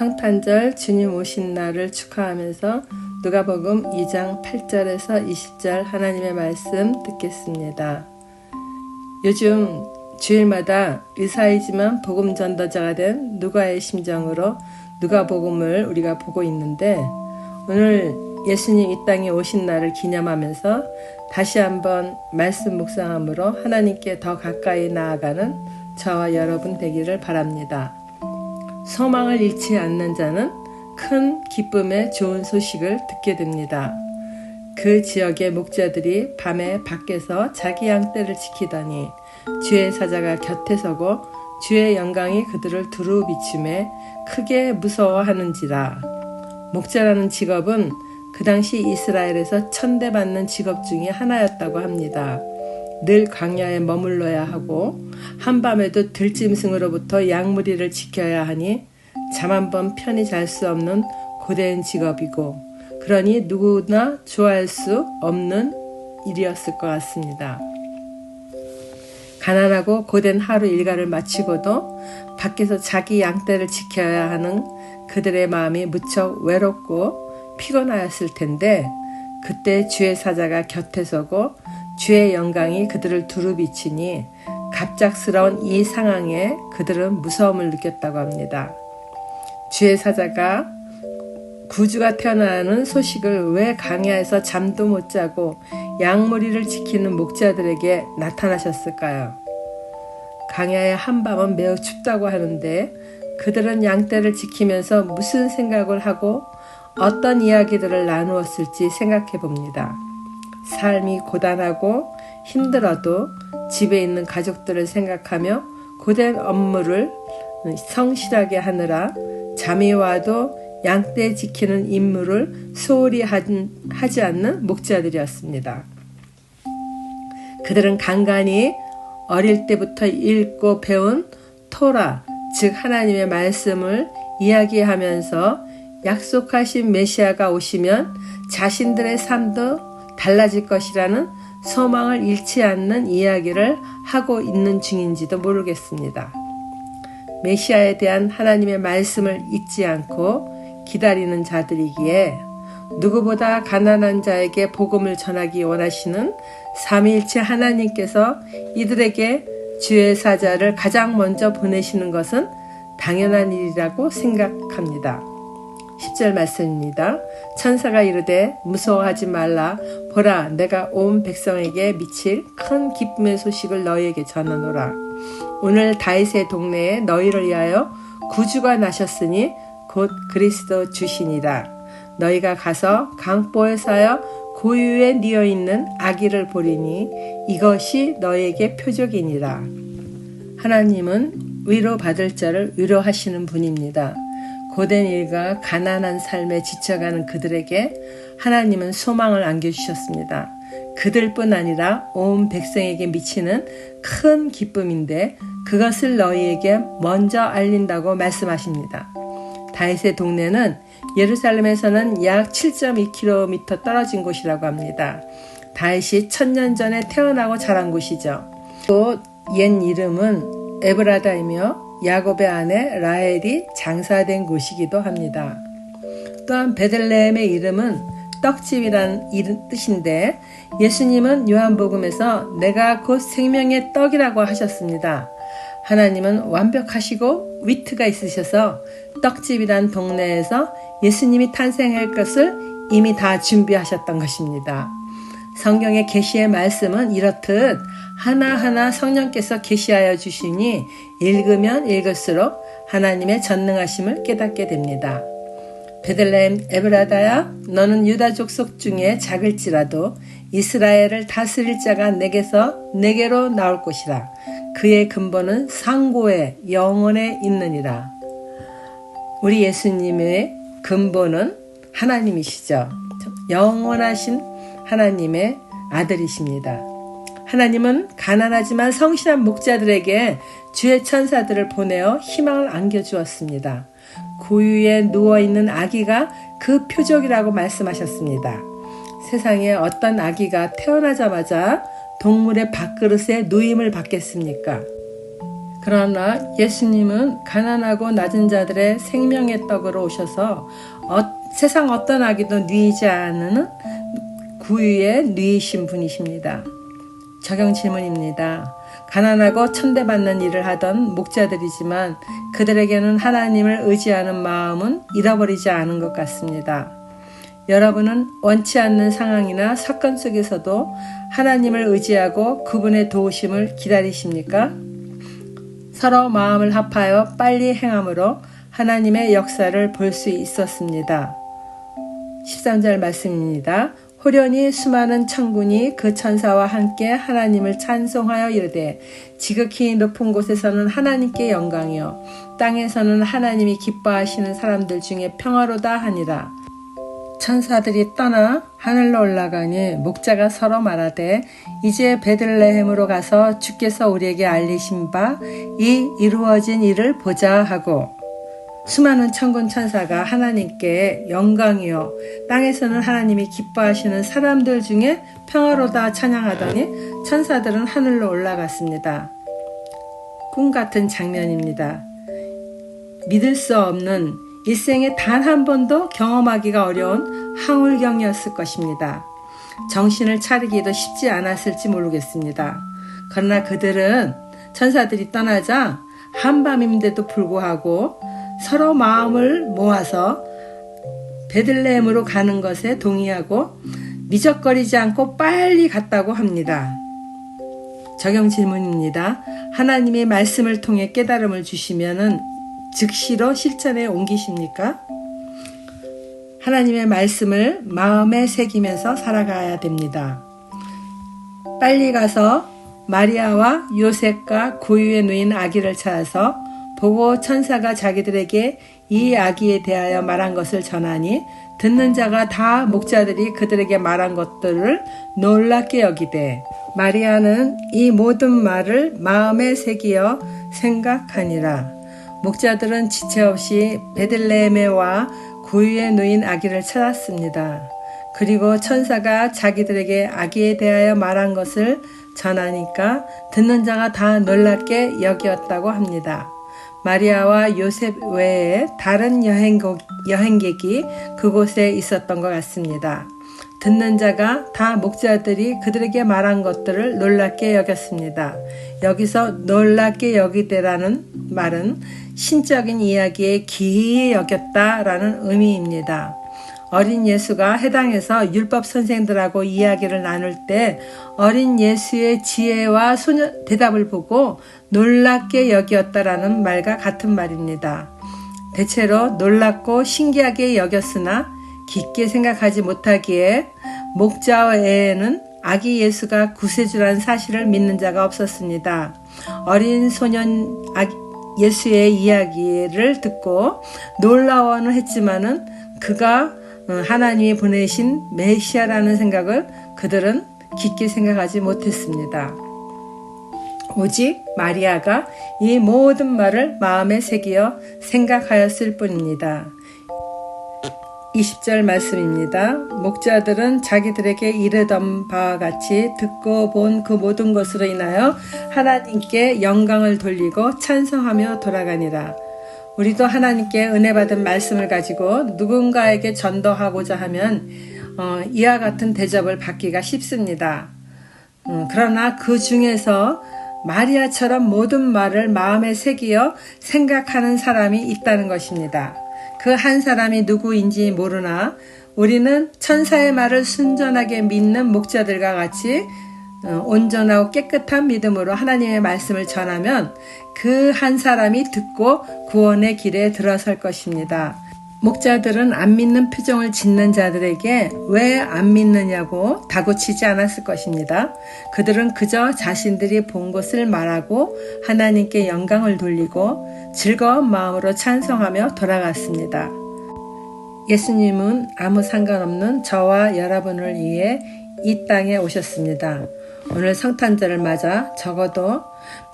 성탄절 주님 오신 날을 축하하면서 누가복음 2장 8절에서 20절 하나님의 말씀 듣겠습니다. 요즘 주일마다 의사이지만 복음 전도자가 된 누가의 심정으로 누가복음을 우리가 보고 있는데, 오늘 예수님 이 땅에 오신 날을 기념하면서 다시 한번 말씀 묵상함으로 하나님께 더 가까이 나아가는 저와 여러분 되기를 바랍니다. 소망을 잃지 않는 자는 큰 기쁨의 좋은 소식을 듣게 됩니다. 그 지역의 목자들이 밤에 밖에서 자기 양떼를 지키더니 주의 사자가 곁에 서고 주의 영광이 그들을 두루 비추매 크게 무서워하는지라. 목자라는 직업은 그 당시 이스라엘에서 천대받는 직업 중에 하나였다고 합니다. 늘 광야에 머물러야 하고 한밤에도 들짐승으로부터 양무리를 지켜야 하니 잠 한 번 편히 잘 수 없는 고된 직업이고, 그러니 누구나 좋아할 수 없는 일이었을 것 같습니다. 가난하고 고된 하루 일과를 마치고도 밖에서 자기 양떼를 지켜야 하는 그들의 마음이 무척 외롭고 피곤하였을 텐데, 그때 주의 사자가 곁에 서고 주의 영광이 그들을 두루 비치니 갑작스러운 이 상황에 그들은 무서움을 느꼈다고 합니다. 주의 사자가 구주가 태어나는 소식을 왜 광야에서 잠도 못 자고 양무리를 지키는 목자들에게 나타나셨을까요? 광야의 한밤은 매우 춥다고 하는데, 그들은 양떼를 지키면서 무슨 생각을 하고 어떤 이야기들을 나누었을지 생각해 봅니다. 삶이 고단하고 힘들어도 집에 있는 가족들을 생각하며 고된 업무를 성실하게 하느라 잠이 와도 양떼 지키는 임무를 소홀히 하지 않는 목자들이었습니다. 그들은 간간히 어릴 때부터 읽고 배운 토라, 즉 하나님의 말씀을 이야기하면서 약속하신 메시아가 오시면 자신들의 삶도 달라질 것이라는 소망을 잃지 않는 이야기를 하고 있는 중인지도 모르겠습니다. 메시아에 대한 하나님의 말씀을 잊지 않고 기다리는 자들이기에 누구보다 가난한 자에게 복음을 전하기 원하시는 삼위일체 하나님께서 이들에게 주의 사자를 가장 먼저 보내시는 것은 당연한 일이라고 생각합니다. 10절 말씀입니다. 천사가 이르되 무서워하지 말라. 보라, 내가 온 백성에게 미칠 큰 기쁨의 소식을 너희에게 전하노라. 오늘 다윗의 동네에 너희를 위하여 구주가 나셨으니 곧 그리스도 주시니라. 너희가 가서 강보에 사여 고유에 뉘어 있는 아기를 보리니 이것이 너희에게 표적이니라. 하나님은 위로받을 자를 위로하시는 분입니다. 고된 일과 가난한 삶에 지쳐가는 그들에게 하나님은 소망을 안겨주셨습니다. 그들뿐 아니라 온 백성에게 미치는 큰 기쁨인데 그것을 너희에게 먼저 알린다고 말씀하십니다. 다윗의 동네는 예루살렘에서는 약 7.2km 떨어진 곳이라고 합니다. 다윗이 1000년 전에 태어나고 자란 곳이죠. 또 옛 이름은 에브라다이며 야곱의 아내 라헬이 장사된 곳이기도 합니다. 또한 베들레헴의 이름은 떡집이란 뜻인데, 예수님은 요한복음에서 내가 곧 생명의 떡이라고 하셨습니다. 하나님은 완벽하시고 위트가 있으셔서 떡집이란 동네에서 예수님이 탄생할 것을 이미 다 준비하셨던 것입니다. 성경의 계시의 말씀은 이렇듯 하나하나 성령께서 계시하여 주시니 읽으면 읽을수록 하나님의 전능하심을 깨닫게 됩니다. 베들레헴 에브라다야, 너는 유다 족속 중에 작을지라도 이스라엘을 다스릴 자가 내게로 나올 것이라. 그의 근본은 상고에 영원에 있느니라. 우리 예수님의 근본은 하나님이시죠. 영원하신 하나님의 아들이십니다. 하나님은 가난하지만 성실한 목자들에게 주의 천사들을 보내어 희망을 안겨주었습니다. 고유에 누워있는 아기가 그 표적이라고 말씀하셨습니다. 세상에 어떤 아기가 태어나자마자 동물의 밥그릇에 누임을 받겠습니까? 그러나 예수님은 가난하고 낮은 자들의 생명의 떡으로 오셔서 세상 어떤 아기도 누이지 않는 구유에 누이신 분이십니다. 적용 질문입니다. 가난하고 천대받는 일을 하던 목자들이지만 그들에게는 하나님을 의지하는 마음은 잃어버리지 않은 것 같습니다. 여러분은 원치 않는 상황이나 사건 속에서도 하나님을 의지하고 그분의 도우심을 기다리십니까? 서로 마음을 합하여 빨리 행함으로 하나님의 역사를 볼 수 있었습니다. 13절 말씀입니다. 호련히 수많은 천군이 그 천사와 함께 하나님을 찬송하여 이르되 지극히 높은 곳에서는 하나님께 영광이요 땅에서는 하나님이 기뻐하시는 사람들 중에 평화로다 하니라. 천사들이 떠나 하늘로 올라가니 목자가 서로 말하되 이제 베들레헴으로 가서 주께서 우리에게 알리신 바 이 이루어진 일을 보자 하고 수많은 천군 천사가 하나님께 영광이요 땅에서는 하나님이 기뻐하시는 사람들 중에 평화로다 찬양하더니 천사들은 하늘로 올라갔습니다. 꿈 같은 장면입니다. 믿을 수 없는 일생에 단 한 번도 경험하기가 어려운 황홀경이었을 것입니다. 정신을 차리기도 쉽지 않았을지 모르겠습니다. 그러나 그들은 천사들이 떠나자 한밤임에도 불구하고 서로 마음을 모아서 베들레헴으로 가는 것에 동의하고 미적거리지 않고 빨리 갔다고 합니다. 적용 질문입니다. 하나님의 말씀을 통해 깨달음을 주시면은 즉시로 실천에 옮기십니까? 하나님의 말씀을 마음에 새기면서 살아가야 됩니다. 빨리 가서 마리아와 요셉과 고유에 누인 아기를 찾아서 보고 천사가 자기들에게 이 아기에 대하여 말한 것을 전하니 듣는 자가 다 목자들이 그들에게 말한 것들을 놀랍게 여기되 마리아는 이 모든 말을 마음에 새기어 생각하니라. 목자들은 지체 없이 베들레헴에 와 고유에 누인 아기를 찾았습니다. 그리고 천사가 자기들에게 아기에 대하여 말한 것을 전하니까 듣는 자가 다 놀랍게 여기었다고 합니다. 마리아와 요셉 외에 다른 여행객이 그곳에 있었던 것 같습니다. 듣는 자가 다 목자들이 그들에게 말한 것들을 놀랍게 여겼습니다. 여기서 놀랍게 여기되라는 말은 신적인 이야기에 기이히 여겼다라는 의미입니다. 어린 예수가 해당에서 율법 선생들하고 이야기를 나눌 때 어린 예수의 지혜와 대답을 보고 놀랍게 여겼다라는 말과 같은 말입니다. 대체로 놀랍고 신기하게 여겼으나 깊게 생각하지 못하기에 목자 외에는 아기 예수가 구세주라는 사실을 믿는 자가 없었습니다. 어린 소년 예수의 이야기를 듣고 놀라워는 했지만은 그가 하나님이 보내신 메시아라는 생각을 그들은 깊게 생각하지 못했습니다. 오직 마리아가 이 모든 말을 마음에 새기어 생각하였을 뿐입니다. 20절 말씀입니다. 목자들은 자기들에게 이르던 바와 같이 듣고 본 그 모든 것으로 인하여 하나님께 영광을 돌리고 찬송하며 돌아가니라. 우리도 하나님께 은혜 받은 말씀을 가지고 누군가에게 전도하고자 하면 이와 같은 대접을 받기가 쉽습니다. 그러나 그 중에서 마리아처럼 모든 말을 마음에 새기어 생각하는 사람이 있다는 것입니다. 그 한 사람이 누구인지 모르나 우리는 천사의 말을 순전하게 믿는 목자들과 같이 온전하고 깨끗한 믿음으로 하나님의 말씀을 전하면 그 한 사람이 듣고 구원의 길에 들어설 것입니다. 목자들은 안 믿는 표정을 짓는 자들에게 왜 안 믿느냐고 다구치지 않았을 것입니다. 그들은 그저 자신들이 본 것을 말하고 하나님께 영광을 돌리고 즐거운 마음으로 찬송하며 돌아갔습니다. 예수님은 아무 상관없는 저와 여러분을 위해 이 땅에 오셨습니다. 오늘 성탄절을 맞아 적어도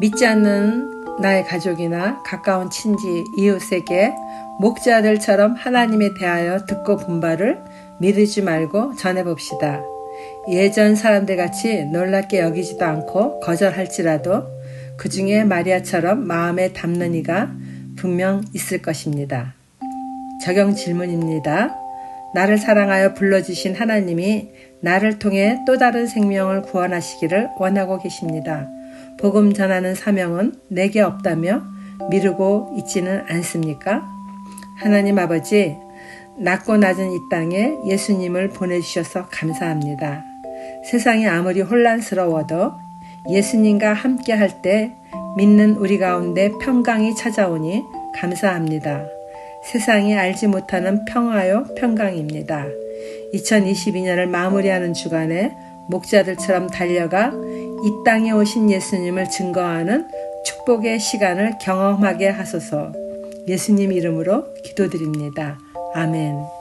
믿지 않는 나의 가족이나 가까운 친지, 이웃에게 목자들처럼 하나님에 대하여 듣고 본 바를 미루지 말고 전해봅시다. 예전 사람들같이 놀랍게 여기지도 않고 거절할지라도 그 중에 마리아처럼 마음에 담는 이가 분명 있을 것입니다. 적용 질문입니다. 나를 사랑하여 불러주신 하나님이 나를 통해 또 다른 생명을 구원하시기를 원하고 계십니다. 복음 전하는 사명은 내게 없다며 미루고 있지는 않습니까? 하나님 아버지, 낮고 낮은 이 땅에 예수님을 보내주셔서 감사합니다. 세상이 아무리 혼란스러워도 예수님과 함께 할 때 믿는 우리 가운데 평강이 찾아오니 감사합니다. 세상이 알지 못하는 평화요 평강입니다. 2022년을 마무리하는 주간에 목자들처럼 달려가 이 땅에 오신 예수님을 증거하는 축복의 시간을 경험하게 하소서. 예수님 이름으로 기도드립니다. 아멘.